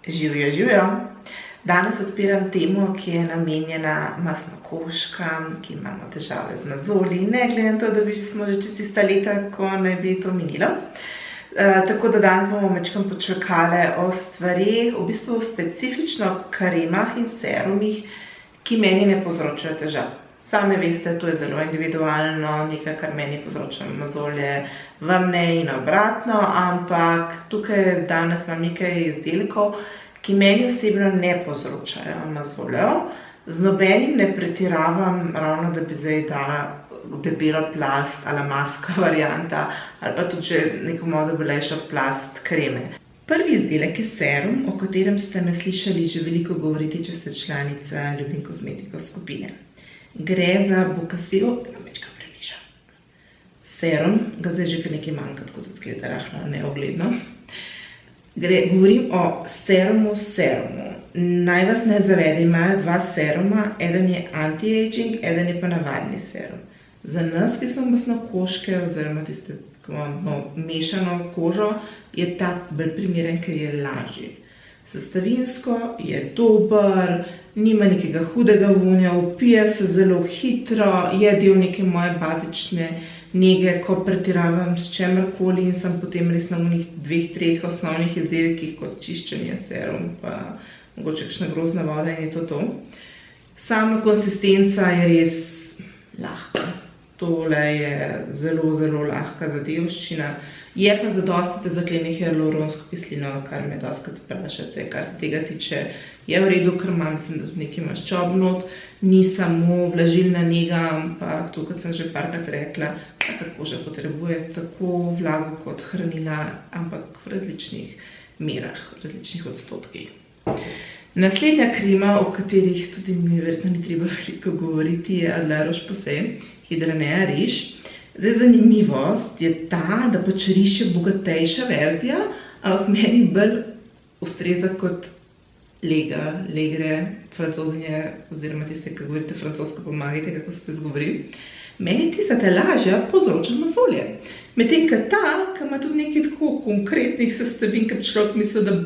Živijo, živijo. Danes odpiram temo, ki je namenjena masnokoškam, ki imamo težave z mozolji, ne glede na to, da smo že čez tista leta, ko naj bi to minilo. Tako da danes bomo majčkeno počakale o stvareh, v bistvu specifično kremah in serumih, ki meni ne povzročajo težav. Same veste, to je zelo individualno, nekaj, kar meni povzroča mozolje, vam ne in obratno, ampak tukaj danes imam nekaj izdelkov, ki meni osebno ne povzročajo mozoljev. Z nobenim ne pretiravam ravno, da bi zdaj dala debelo plast ali maska varianta ali pa tudi že neko malo debelejšo plast kreme. Prvi izdelek je serum, o katerem ste me slišali že veliko govoriti, če ste članica Ljubim kozmetiko skupine. Gre za Bocaccio, da nam večkrat premiša. Serum, ga zdaj že kar nekaj manjka, tako da zgleda rahlo neogledno. Govorim o serumu. Naj vas ne zavede, imajo dva seruma, eden je anti-aging, eden je pa navadni serum. Za nas, ki smo masnokoške oziroma tiste, ki imamo mešano kožo, je ta bolj primeren, ker je lažji. Sestavinsko je dober, nima nekega hudega vonja, vpije se zelo hitro, je del neke moje bazične nege, ko pretiravam s čemerkoli in sem potem res na unih 2-3 osnovnih izdelkih, kot čiščenje, serum, pa mogoče kakšna grozna voda in je to. Sama konsistenca je res lahka. Tole je zelo, zelo lahka zadevščina. Je pa zadostite zaklene hialuronsko kislino, kar me dostikrat vprašate, kar se tega tiče, je v redu, ker imam nekaj maščob not, ni samo vlažilna nega, ampak to, kot sem že parkrat rekla, vsaka koža potrebuje tako vlago kot hranila, ampak v različnih merah, v različnih odstotkih. Naslednja krema, o katerih tudi mi verjetno ni treba veliko govoriti, je La Roche-Posay Hydranea Riche. Zdaj, zanimivost je ta, da pač riž je bogatejša verzija, ampak meni bolj ustreza kot lega, legre, francozinje, oziroma tiste, ki govorite francosko, pomagajte, kako se to izgovori. Meni tista lažja povzroča mozolje. Medtem ko ta, ki ima tudi nekaj tako konkretnih sestavin, ki človek misli, da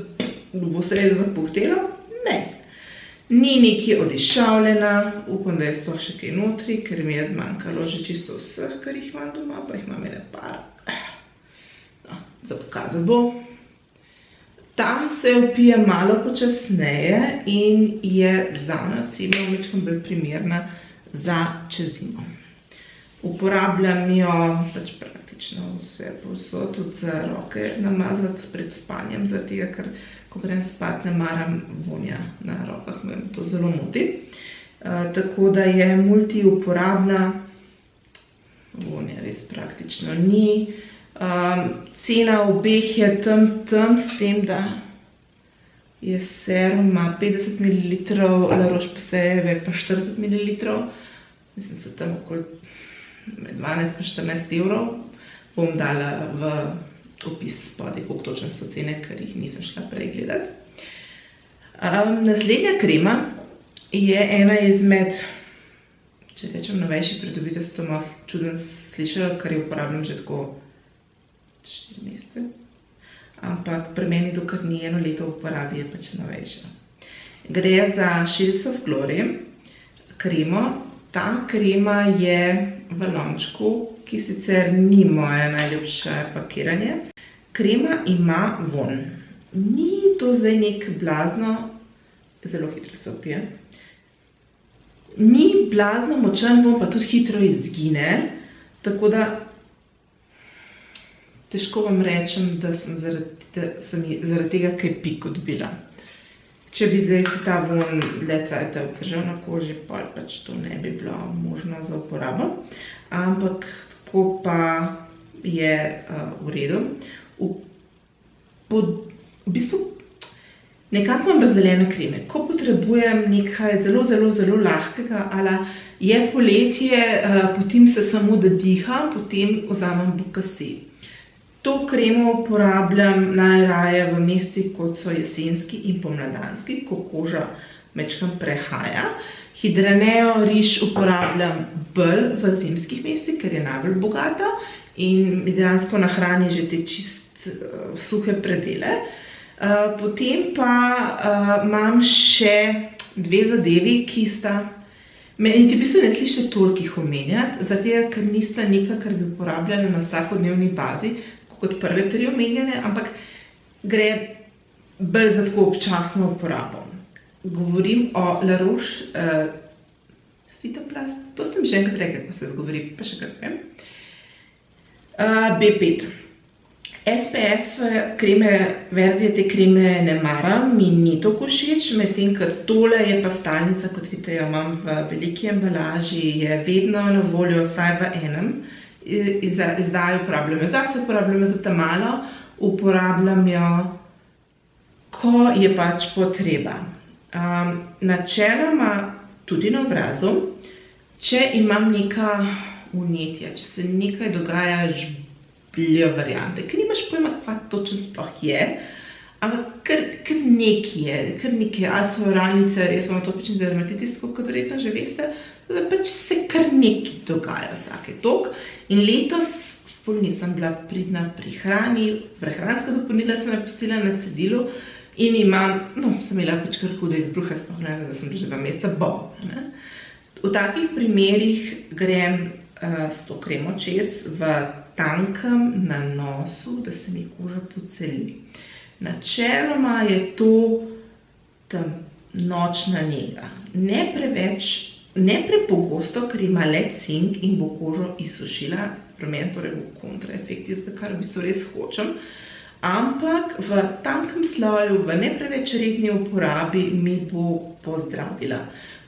bo se res zapuhtelo, ne. Ni nekaj odišavljena, upam, da je sploh še kaj notri, ker mi je zmanjkalo že čisto vseh, kar jih imam doma, pa jih imam ene par. No, za pokazati bo. Ta se vpije malo počasneje in je zame osebno majčkeno bolj primerna za čez zimo. Uporabljam jo pač praktično vse povsod, tudi za roke namazati pred spanjem, zaradi tega, ker ko grem spat, ne maram vonja na rokah, me to zelo moti. Tako da je multiuporabna, vonja res praktično ni. Cena obeh je tam, s tem, da je serum, ima 50 ml, La Roche-Posay pa 40 ml. Mislim, da tam okoli 12 pa 14 evrov. Bom dala v opis spodaj, koliko točno so cene, ker jih nisem šla prej gledati. Naslednja krema je ena izmed, če rečem novejših pridobitev, se to malo čudno slišalo, ker jo uporabljam že tako 4 mesece. Ampak pri meni, dokler ni eno leto v uporabi, je pač novejša. Gre za Shields of Glory kremo. Ta krema je v lončku, ki sicer ni moje najljubše pakiranje. Krema ima vonj. Ni to zdaj nek blazno, zelo hitro se vpije. Ni blazno močan vonj, pa tudi hitro izgine. Tako da težko vam rečem, da sem zaradi tega kaj piko dobila. Če bi zdaj se ta vonj dlje cajta obdržal na koži, pač to ne bi bilo možno za uporabo. Ampak tako pa je v redu. V bistvu nekako imam razdeljene kreme. Ko potrebujem nekaj zelo, zelo, zelo lahkega, ali je poletje, potem se samo da diham, potem vzamem Bocaccio. To kremo uporabljam najraje v mesecih, kot so jesenski in pomladanski, ko koža majčkeno prehaja. Hydraneo Riche uporabljam bolj v zimskih mesecih, ker je najbolj bogata in mi dejansko nahrani že te čist suhe predele. Potem pa imam še dve zadevi, ki sta in ti v bistvu ne slišite toliko jih omenjati, zato ker nista nekaj, kar bi uporabljala na vsakodnevni bazi, kot prve tri omenjene, ampak gre bolj za tako občasno uporabo. Govorim o La Roche Cicaplast, to ste mi že enkrat rekli, kako se izgovori, pa še kar vem. B5. SPF kreme, verzije te kreme ne maram, mi ni toliko všeč, medtem ker tole je pa stalnica, kot vidite, jo imam v veliki embalaži, je vedno na voljo, vsaj v enem. Zdaj uporabljam jo zase, uporabljam jo za ta-malo, uporabljam jo, ko je pač potreba. Načeloma tudi na obrazu, če imam neka vnetja, če se nekaj dogaja žbljo variante, ker nimaš pojma, kva točno sploh je, ampak kar nekaj je, ali so oralnice, jaz imam atopični dermatitis, kot verjetno že veste, da pač se kar nekaj dogaja vsake toliko. In letos ful nisem bila pridna pri hrani, prehranska dopolnila sem jo pustila na cedilu in sem imela pač kar hude izbruhe, sploh ne vem, da sem že 2 meseca bolna. V takih primerih grem s to kremo čez v tankem nanosu, da se mi koža poceli. Načeloma je to nočna nega. Ne preveč, ne prepogosto, ker ima le cink in bo kožo izsušila, pri meni torej bo kontraefekt tistega, kar v bistvu res hočem, ampak v tankem sloju, v ne preveč redni uporabi mi bo pozdravila.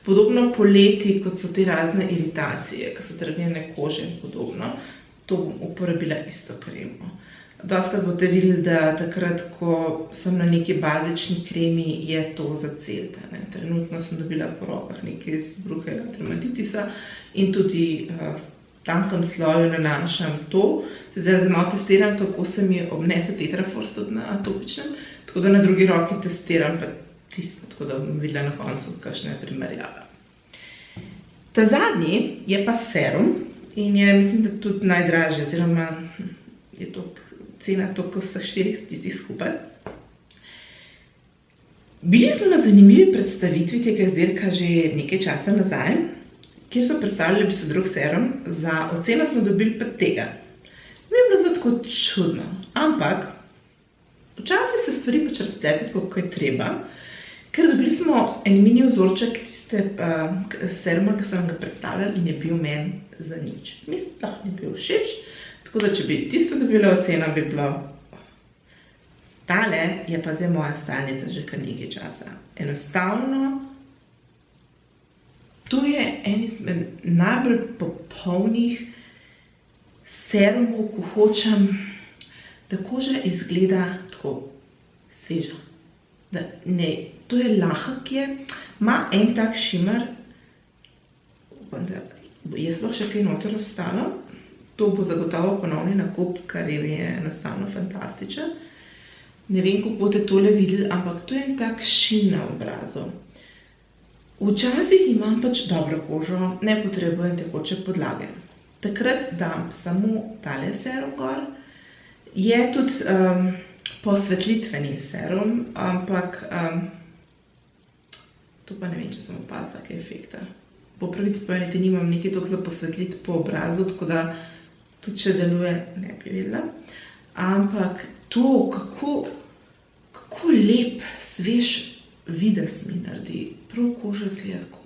Podobno poleti, kot so te razne iritacije, ko so trgnjene kože in podobno, to bom uporabila isto kremo. Dostikrat boste videli, da takrat, ko sem na neki bazični kremi, je to zacelta. Trenutno sem dobila po rokah nekaj izbruhe dermatitisa in tudi v tankem sloju nanašam to. Zdaj malo testiram, kako se mi obnese Tetraforce tudi na atopičnem, tako da na drugi roki testiram pa tisto, tako da bom videla na koncu, kakšna je primerjava. Ta zadnji je pa serum in je, mislim, da tudi najdražji, oziroma je cena toliko vseh 4 tistih skupaj. Bili smo na zanimivi predstavitvi tega izdelka že nekaj časa nazaj, kjer so predstavljali v bistvu drug serum, za oceno smo dobili pa tega. Mi je bilo tako čudno, ampak včasih se stvari pač razpletejo tako, kot je treba, ker dobili smo en mini vzorček tiste seruma, ki sem ga predstavljala in je bil meni za nič. Mi sploh ni bil všeč, tako da če bi tisto dobila ocena, bi bilo. Tale je pa zdaj moja stalnica že kar nekaj časa. Enostavno, to je en izmed najbolj popolnih serumov, ko hočem, da koža izgleda tako sveža. To je lahek je, ima en tak šimer, upam, da je sploh še kaj noter ostalo. To bo zagotovo ponovni nakup, kar je enostavno fantastičen. Ne vem, kako boste tole videli, ampak to je en tak šin na obrazu. Včasih imam pač dobro kožo, ne potrebujem tekoče podlage. Takrat dam samo tale serum gor. Je tudi posvetlitveni serum, ampak to pa ne vem, če sem opazila kaj efekta. Po pravici povedati nimam nekaj toliko za posvetliti po obrazu, tako da tudi če deluje, ne bi vedela. Ampak to, kako lep, svež videz mi naredi, prav koža izgleda tako.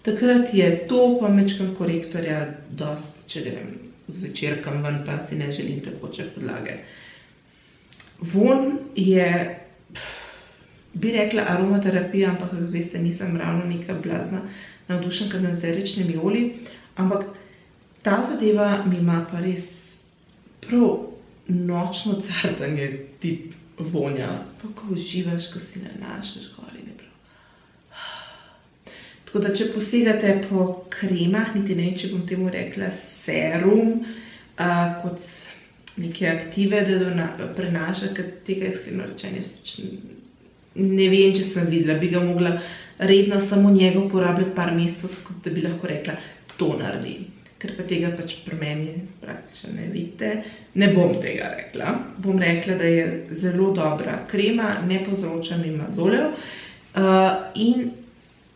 Takrat je to, pa mečkam korektorja, dosti, če grem zvečer kam ven, pa si ne želim tekoče podlage. Vonj je, bi rekla aromaterapija, ampak kako veste, nisem ravno neka blazna navdušenka nad eteričnimi olji, ampak ta zadeva mi ima pa res prav nočno cartanje tip vonja. Pa ko uživaš, ko si nanašaš gor in je prav. Tako da, če posegate po kremah, niti ne, če bom temu rekla serum, kot neke aktive, da prenaša, ker tega iskreno rečenja ne vem, če sem videla, bi ga mogla redno samo njega uporabljati par mesecev, da bi lahko rekla, to naredi. ker pa tega pač pri meni praktično ne vidite, ne bom tega rekla. Bom rekla, da je zelo dobra krema, ne povzroča mi mozoljev in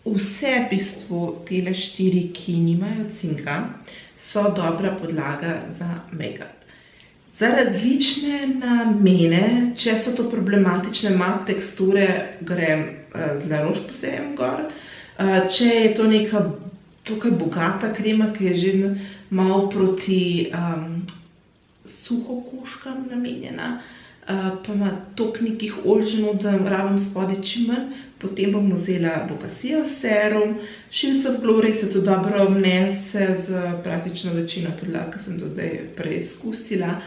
vse v bistvu tele 4, ki nimajo cinka, so dobra podlaga za make-up. Za različne namene, če so to problematične mat teksture, grem z La Roche-Posay gor. Če je to neka tukaj bogata krema, ki je že malo proti suhokožkam namenjena, pa ima toliko nekih olj že not, da rabim spodaj čim manj, potem bom vzela Bocacio serum. Shields of Glory se to dobro vnese z praktično večino podlag, ki sem do zdaj preizkusila.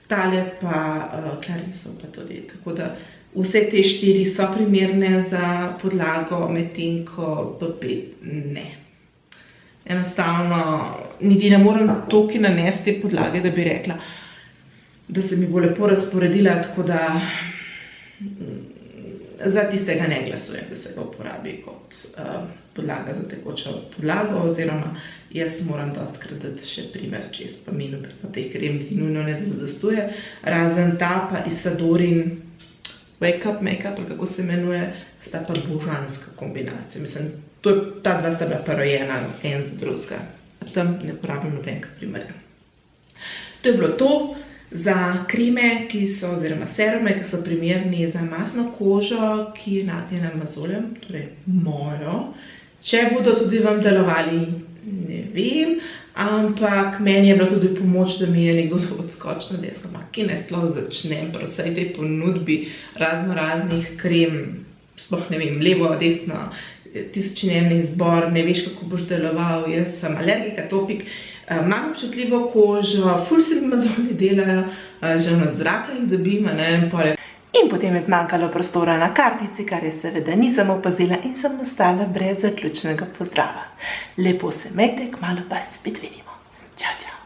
Tale pa Clarins pa tudi, tako da vse te 4 so primerne za podlago, medtem ko B5 ne. Enostavno, niti ne morem toliko nanesti te podlage, da bi rekla, da se mi bo lepo razporedila, tako da za tistega ne glasujem, da se ga uporabi kot podlaga za tekočo podlago, oziroma jaz moram dostikrat dati še primer čez, pa mi pa teh krem ti nujno ne da zadostuje, razen ta pa Isadorin Wake Up Makeup, ali kako se imenuje, sta pa božanska kombinacija. Mislim, ta dva sta bila pa rojena en za drugega. Tam ne uporabljam nobenega primerja. To je bilo to za kreme, oziroma serume, ki so primerni za masno kožo, ki je nagnjena mozoljem, torej mojo. Če bodo tudi vam delovali, ne vem, ampak meni je bila tudi pomoč, da mi je nekdo odskočil na desko, kje naj sploh začnem pri vsej tej ponudbi raznih krem, sploh ne vem, levo, desno, 1000 in en izbor, ne veš, kako boš deloval. Jaz sem alergika, topik, imam občutljivo kožo, ful se mi mozolji delajo, že od zraka jih dobim, in potem je zmanjkalo prostora na kartici, kar je seveda nisem opazila in sem ostala brez zaključnega pozdrava. Lepo se imejte, kmalu pa se spet vidimo. Čau, čau.